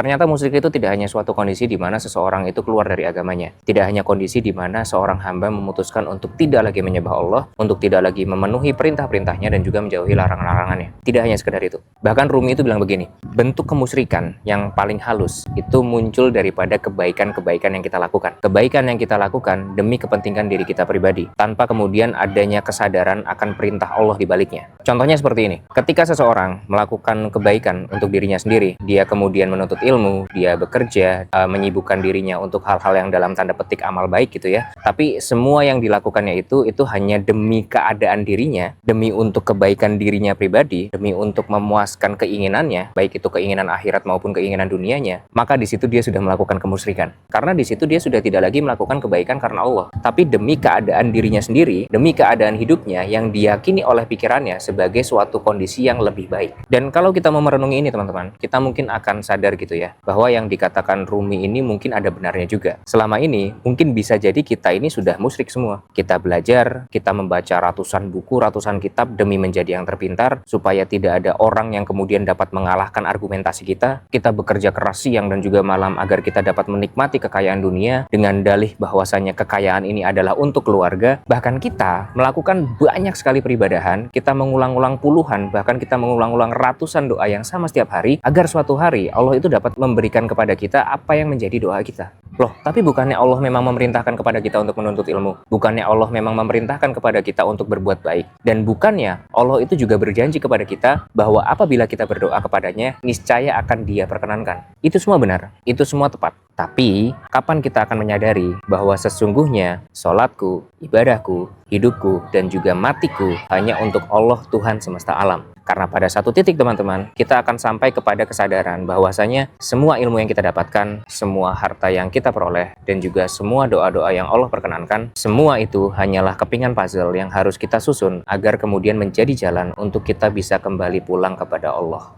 Ternyata musyrik itu tidak hanya suatu kondisi di mana seseorang itu keluar dari agamanya. Tidak hanya kondisi di mana seorang hamba memutuskan untuk tidak lagi menyembah Allah, untuk tidak lagi memenuhi perintah-perintahnya dan juga menjauhi larangan-larangannya. Tidak hanya sekedar itu. Bahkan Rumi itu bilang begini, bentuk kemusyrikan yang paling halus itu muncul daripada kebaikan-kebaikan yang kita lakukan. Kebaikan yang kita lakukan demi kepentingan diri kita pribadi, tanpa kemudian adanya kesadaran akan perintah Allah di baliknya. Contohnya seperti ini, ketika seseorang melakukan kebaikan untuk dirinya sendiri, dia kemudian menuntut ilmu, dia bekerja, menyibukkan dirinya untuk hal-hal yang dalam tanda petik amal baik gitu ya. Tapi semua yang dilakukannya itu hanya demi keadaan dirinya, demi untuk kebaikan dirinya pribadi, demi untuk memuaskan keinginannya, baik itu keinginan akhirat maupun keinginan dunianya, maka di situ dia sudah melakukan kemusyrikan. Karena di situ dia sudah tidak lagi melakukan kebaikan karena Allah, tapi demi keadaan dirinya sendiri, demi keadaan hidupnya yang diyakini oleh pikirannya sebagai suatu kondisi yang lebih baik. Dan kalau kita mau merenungi ini teman-teman, kita mungkin akan sadar gitu ya, bahwa yang dikatakan Rumi ini mungkin ada benarnya juga. Selama ini, mungkin bisa jadi kita ini sudah musyrik semua. Kita belajar, kita membaca ratusan buku, ratusan kitab demi menjadi yang terpintar, supaya tidak ada orang yang kemudian dapat mengalahkan argumentasi kita. Kita bekerja keras siang dan juga malam agar kita dapat menikmati kekayaan dunia dengan dalih bahwasanya kekayaan ini adalah untuk keluarga. Bahkan kita melakukan banyak sekali peribadahan, kita mengulang-ulang puluhan, bahkan kita mengulang-ulang ratusan doa yang sama setiap hari, agar suatu hari Allah itu dapat memberikan kepada kita apa yang menjadi doa kita. Loh, tapi bukannya Allah memang memerintahkan kepada kita untuk menuntut ilmu? Bukannya Allah memang memerintahkan kepada kita untuk berbuat baik? Dan bukannya Allah itu juga berjanji kepada kita bahwa apabila kita berdoa kepadanya, niscaya akan Dia perkenankan? Itu semua benar, itu semua tepat. Tapi, kapan kita akan menyadari bahwa sesungguhnya sholatku, ibadahku, hidupku, dan juga matiku hanya untuk Allah Tuhan semesta alam? Karena pada satu titik teman-teman, kita akan sampai kepada kesadaran bahwasanya semua ilmu yang kita dapatkan, semua harta yang kita peroleh, dan juga semua doa-doa yang Allah perkenankan, semua itu hanyalah kepingan puzzle yang harus kita susun agar kemudian menjadi jalan untuk kita bisa kembali pulang kepada Allah.